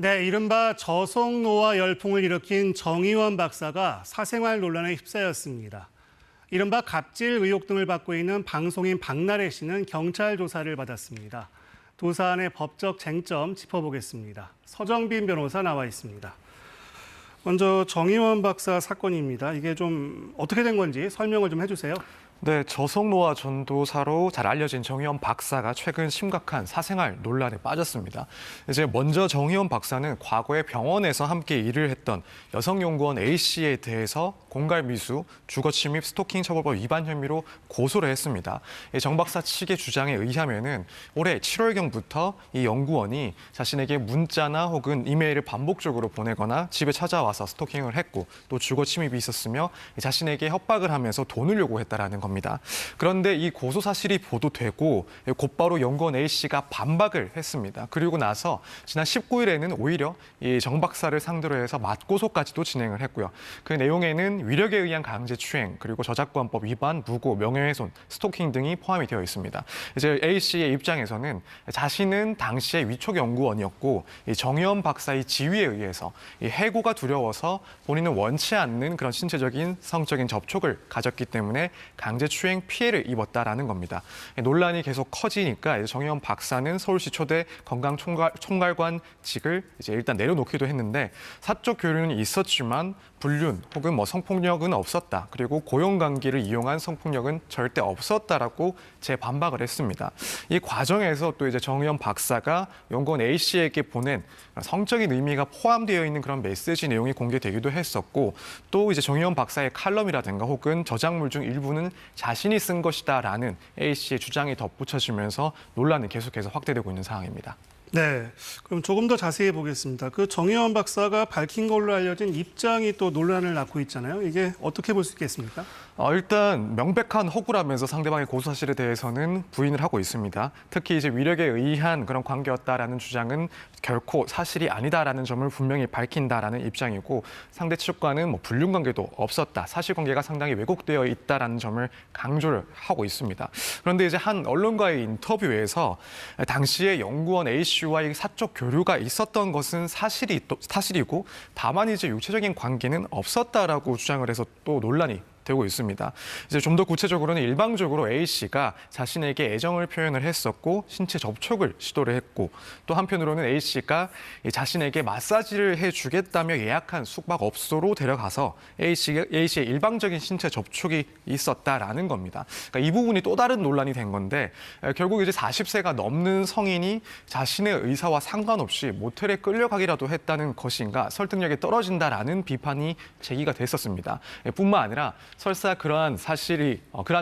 네, 이른바 저속노화 열풍을 일으킨 정의원 박사가 사생활 논란에 휩싸였습니다. 이른바 갑질 의혹 등을 받고 있는 방송인 박나래 씨는 경찰 조사를 받았습니다. 두 사안의 법적 쟁점 짚어보겠습니다. 서정빈 변호사 나와 있습니다. 먼저 정의원 박사 사건입니다. 이게 좀 어떻게 된 건지 설명을 좀 해주세요. 네, 저속노화 전도사로 잘 알려진 정의원 박사가 최근 심각한 사생활 논란에 빠졌습니다. 이제 먼저 정의원 박사는 과거에 병원에서 함께 일을 했던 여성연구원 A씨에 대해서 공갈미수, 주거침입, 스토킹 처벌법 위반 혐의로 고소를 했습니다. 정 박사 측의 주장에 의하면은 올해 7월경부터 이 연구원이 자신에게 문자나 혹은 이메일을 반복적으로 보내거나 집에 찾아와서 스토킹을 했고 또 주거침입이 있었으며 자신에게 협박을 하면서 돈을 요구했다라는 겁니다. 그런데 이 고소 사실이 보도되고 곧바로 연구원 A씨가 반박을 했습니다. 그리고 나서 지난 19일에는 오히려 이 정 박사를 상대로 해서 맞고소까지도 진행을 했고요. 그 내용에는 위력에 의한 강제추행, 그리고 저작권법 위반, 무고, 명예훼손, 스토킹 등이 포함이 되어 있습니다. 이제 A씨의 입장에서는 자신은 당시에 위촉 연구원이었고 이 정의원 박사의 지휘에 의해서 이 해고가 두려워서 본인은 원치 않는 그런 신체적인 성적인 접촉을 가졌기 때문에 강제추행 피해를 입었다라는 겁니다. 논란이 계속 커지니까 정의원 박사는 서울시 초대 건강총괄관직을 이제 일단 내려놓기도 했는데 사적 교류는 있었지만 불륜 혹은 성폭력은 없었다. 그리고 고용관계를 이용한 성폭력은 절대 없었다라고 재반박을 했습니다. 이 과정에서 또 이제 정의원 박사가 연구원 A씨에게 보낸 성적인 의미가 포함되어 있는 그런 메시지 내용이 공개되기도 했었고 또 이제 정의원 박사의 칼럼이라든가 혹은 저작물 중 일부는 자신이 쓴 것이다라는 A씨의 주장이 덧붙여지면서 논란이 계속해서 확대되고 있는 상황입니다. 네, 그럼 조금 더 자세히 보겠습니다. 그 정의원 박사가 밝힌 걸로 알려진 입장이 또 논란을 낳고 있잖아요. 이게 어떻게 볼 수 있겠습니까? 일단 명백한 허구라면서 상대방의 고소 사실에 대해서는 부인을 하고 있습니다. 특히 이제 위력에 의한 그런 관계였다라는 주장은 결코 사실이 아니다라는 점을 분명히 밝힌다라는 입장이고 상대 측과는 불륜 관계도 없었다. 사실관계가 상당히 왜곡되어 있다라는 점을 강조를 하고 있습니다. 그런데 이제 한 언론과의 인터뷰에서 당시에 연구원 A씨와의 사적 교류가 있었던 것은 사실이고 다만 이제 육체적인 관계는 없었다라고 주장을 해서 또 논란이 되고 있습니다. 이제 좀 더 구체적으로는 일방적으로 A씨가 자신에게 애정을 표현을 했었고 신체 접촉을 시도를 했고 또 한편으로는 A씨가 자신에게 마사지를 해주겠다며 예약한 숙박업소로 데려가서 A씨의 일방적인 신체 접촉이 있었다라는 겁니다. 그러니까 이 부분이 또 다른 논란이 된 건데 결국 이제 40세가 넘는 성인이 자신의 의사와 상관없이 모텔에 끌려가기라도 했다는 것인가 설득력이 떨어진다라는 비판이 제기가 됐었습니다. 뿐만 아니라 설사 그러한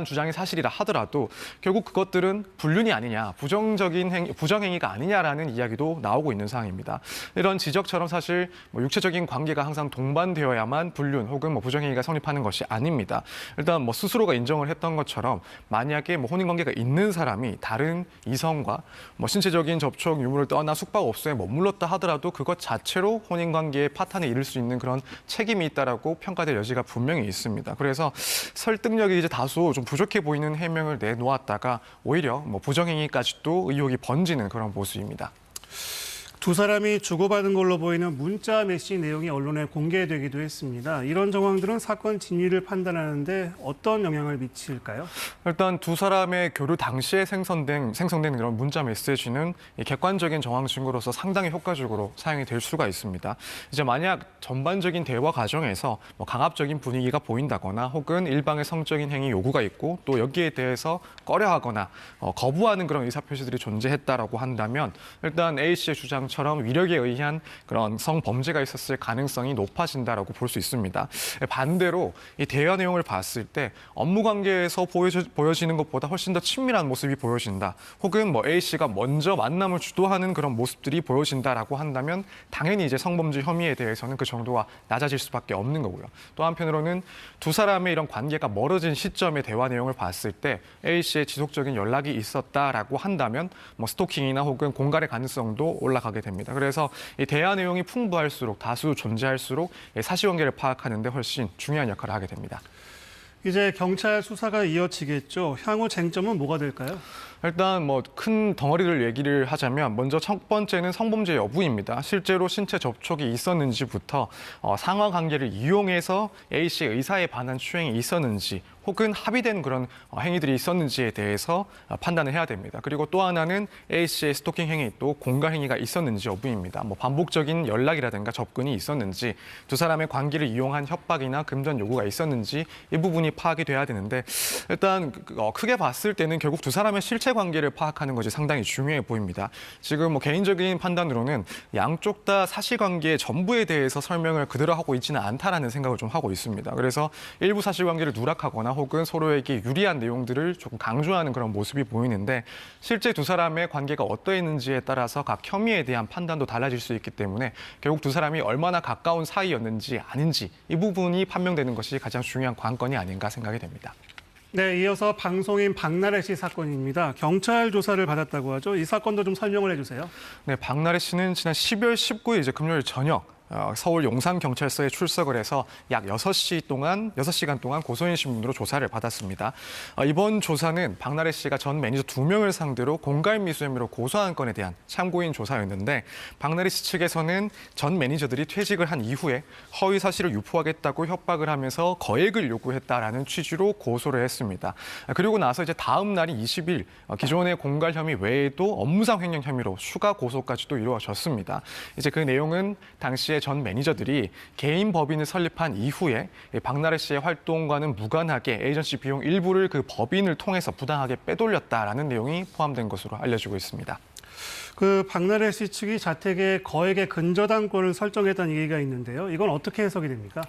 주장이 사실이라 하더라도 결국 그것들은 불륜이 아니냐, 부정행위가 아니냐라는 이야기도 나오고 있는 상황입니다. 이런 지적처럼 사실 육체적인 관계가 항상 동반되어야만 불륜 혹은 부정행위가 성립하는 것이 아닙니다. 일단 스스로가 인정을 했던 것처럼 만약에 혼인관계가 있는 사람이 다른 이성과 신체적인 접촉 유무를 떠나 숙박업소에 머물렀다 하더라도 그것 자체로 혼인관계의 파탄에 이를 수 있는 그런 책임이 있다라고 평가될 여지가 분명히 있습니다. 그래서 설득력이 이제 다소 좀 부족해 보이는 해명을 내놓았다가 오히려 부정행위까지도 의혹이 번지는 그런 모습입니다. 두 사람이 주고받은 걸로 보이는 문자 메시지 내용이 언론에 공개되기도 했습니다. 이런 정황들은 사건 진위를 판단하는데 어떤 영향을 미칠까요? 일단 두 사람의 교류 당시에 생성된 그런 문자 메시지는 객관적인 정황 증거로서 상당히 효과적으로 사용이 될 수가 있습니다. 이제 만약 전반적인 대화 과정에서 강압적인 분위기가 보인다거나 혹은 일방의 성적인 행위 요구가 있고 또 여기에 대해서 꺼려하거나 거부하는 그런 의사표시들이 존재했다라고 한다면 일단 A씨의 주장 처럼 위력에 의한 그런 성범죄가 있었을 가능성이 높아진다라고 볼 수 있습니다. 반대로 이 대화 내용을 봤을 때 업무 관계에서 보여지는 것보다 훨씬 더 친밀한 모습이 보여진다. 혹은 A씨가 먼저 만남을 주도하는 그런 모습들이 보여진다라고 한다면 당연히 이제 성범죄 혐의에 대해서는 그 정도가 낮아질 수밖에 없는 거고요. 또 한편으로는 두 사람의 이런 관계가 멀어진 시점의 대화 내용을 봤을 때 A씨의 지속적인 연락이 있었다라고 한다면 스토킹이나 혹은 공갈의 가능성도 올라가게 됩니다. 그래서 이 대화 내용이 풍부할수록 다수 존재할수록 사실관계를 파악하는 데 훨씬 중요한 역할을 하게 됩니다. 이제 경찰 수사가 이어지겠죠. 향후 쟁점은 뭐가 될까요? 일단 뭐 큰 덩어리를 얘기를 하자면 먼저 첫 번째는 성범죄 여부입니다. 실제로 신체 접촉이 있었는지부터 상하 관계를 이용해서 A 씨의 의사에 반한 추행이 있었는지 혹은 합의된 그런 행위들이 있었는지에 대해서 판단을 해야 됩니다. 그리고 또 하나는 A 씨의 스토킹 행위 또 공갈 행위가 있었는지 여부입니다. 뭐 반복적인 연락이라든가 접근이 있었는지 두 사람의 관계를 이용한 협박이나 금전 요구가 있었는지 이 부분이 파악이 돼야 되는데 일단 크게 봤을 때는 결국 두 사람의 실체 관계를 파악하는 것이 상당히 중요해 보입니다. 지금 뭐 개인적인 판단으로는 양쪽 다 사실관계 전부에 대해서 설명을 그대로 하고 있지는 않다라는 생각을 좀 하고 있습니다. 그래서 일부 사실관계를 누락하거나 혹은 서로에게 유리한 내용들을 조금 강조하는 그런 모습이 보이는데 실제 두 사람의 관계가 어떠했는지에 따라서 각 혐의에 대한 판단도 달라질 수 있기 때문에 결국 두 사람이 얼마나 가까운 사이였는지 아닌지 이 부분이 판명되는 것이 가장 중요한 관건이 아닌가 생각이 됩니다. 네, 이어서 방송인 박나래 씨 사건입니다. 경찰 조사를 받았다고 하죠. 이 사건도 좀 설명을 해주세요. 네, 박나래 씨는 지난 12월 19일 이제 금요일 저녁 서울 용산경찰서에 출석을 해서 약 6시간 동안 고소인 신문으로 조사를 받았습니다. 이번 조사는 박나래 씨가 전 매니저 2명을 상대로 공갈미수 혐의로 고소한 건에 대한 참고인 조사였는데 박나래 씨 측에서는 전 매니저들이 퇴직을 한 이후에 허위 사실을 유포하겠다고 협박을 하면서 거액을 요구했다라는 취지로 고소를 했습니다. 그리고 나서 이제 다음 날인 20일 기존의 공갈 혐의 외에도 업무상 횡령 혐의로 추가 고소까지도 이루어졌습니다. 이제 그 내용은 당시에 전 매니저들이 개인 법인을 설립한 이후에 박나래 씨의 활동과는 무관하게 에이전시 비용 일부를 그 법인을 통해서 부당하게 빼돌렸다라는 내용이 포함된 것으로 알려지고 있습니다. 그 박나래 씨 측이 자택에 거액의 근저당권을 설정했다는 얘기가 있는데요. 이건 어떻게 해석이 됩니까?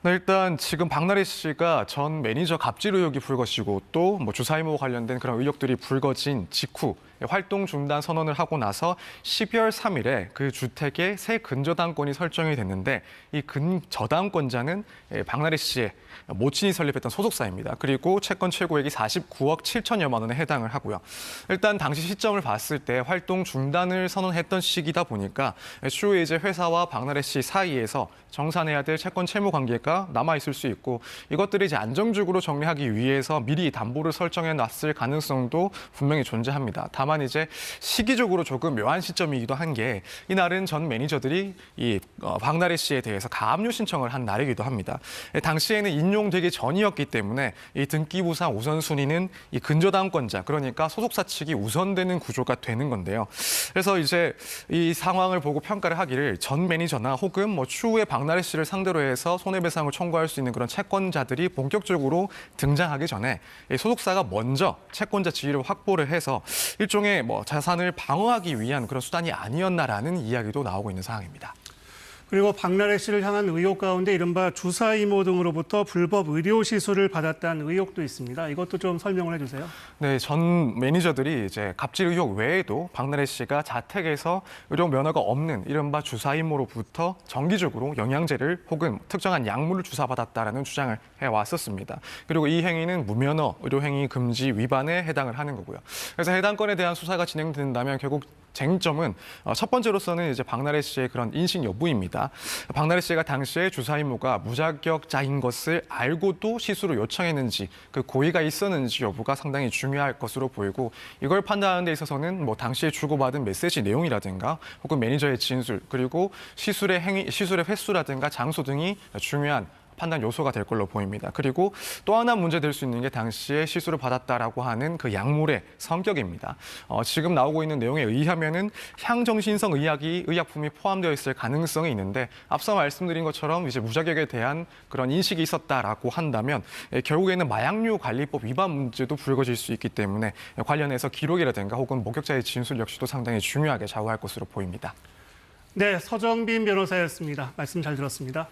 네, 일단 지금 박나래 씨가 전 매니저 갑질 의혹이 불거지고 또 뭐 주사 의무 관련된 그런 의혹들이 불거진 직후 활동 중단 선언을 하고 나서 12월 3일에 그 주택에 새 근저당권이 설정이 됐는데 이 근저당권자는 박나래 씨의 모친이 설립했던 소속사입니다. 그리고 채권 최고액이 49억 7천여만 원에 해당을 하고요. 일단 당시 시점을 봤을 때 활동 중단을 선언했던 시기다 보니까 추후에 이제 회사와 박나래 씨 사이에서 정산해야 될 채권 채무 관계가 남아 있을 수 있고 이것들을 이제 안정적으로 정리하기 위해서 미리 담보를 설정해 놨을 가능성도 분명히 존재합니다. 다만 이제 시기적으로 조금 묘한 시점이기도 한 게 이날은 전 매니저들이 이 박나래 씨에 대해서 가압류 신청을 한 날이기도 합니다. 당시에는 인용되기 전이었기 때문에 이 등기부상 우선순위는 이 근저당권자 그러니까 소속사 측이 우선되는 구조가 되는 건데요. 그래서 이제 이 상황을 보고 평가를 하기를 전 매니저나 혹은 뭐 추후에 박나래 씨를 상대로 해서 손해배상을 청구할 수 있는 그런 채권자들이 본격적으로 등장하기 전에 소속사가 먼저 채권자 지위를 확보를 해서 일종의 뭐 자산을 방어하기 위한 그런 수단이 아니었나라는 이야기도 나오고 있는 상황입니다. 그리고 박나래 씨를 향한 의혹 가운데 이른바 주사 이모 등으로부터 불법 의료 시술을 받았다는 의혹도 있습니다. 이것도 좀 설명을 해주세요. 네, 전 매니저들이 이제 갑질 의혹 외에도 박나래 씨가 자택에서 의료 면허가 없는 이른바 주사 이모로부터 정기적으로 영양제를 혹은 특정한 약물을 주사받았다라는 주장을 해왔었습니다. 그리고 이 행위는 무면허 의료행위 금지 위반에 해당을 하는 거고요. 그래서 해당 건에 대한 수사가 진행된다면 결국 쟁점은 첫 번째로서는 이제 박나래 씨의 그런 인식 여부입니다. 박나래 씨가 당시에 주사 이모가 무자격자인 것을 알고도 시술을 요청했는지 그 고의가 있었는지 여부가 상당히 중요할 것으로 보이고 이걸 판단하는 데 있어서는 뭐 당시에 주고받은 메시지 내용이라든가 혹은 매니저의 진술 그리고 시술의 횟수라든가 장소 등이 중요한 판단 요소가 될 걸로 보입니다. 그리고 또 하나 문제될 수 있는 게 당시에 시술을 받았다라고 하는 그 약물의 성격입니다. 지금 나오고 있는 내용에 의하면은 향정신성 의약품이 포함되어 있을 가능성이 있는데 앞서 말씀드린 것처럼 이제 무자격에 대한 그런 인식이 있었다라고 한다면 결국에는 마약류 관리법 위반 문제도 불거질 수 있기 때문에 관련해서 기록이라든가 혹은 목격자의 진술 역시도 상당히 중요하게 좌우할 것으로 보입니다. 네, 서정빈 변호사였습니다. 말씀 잘 들었습니다.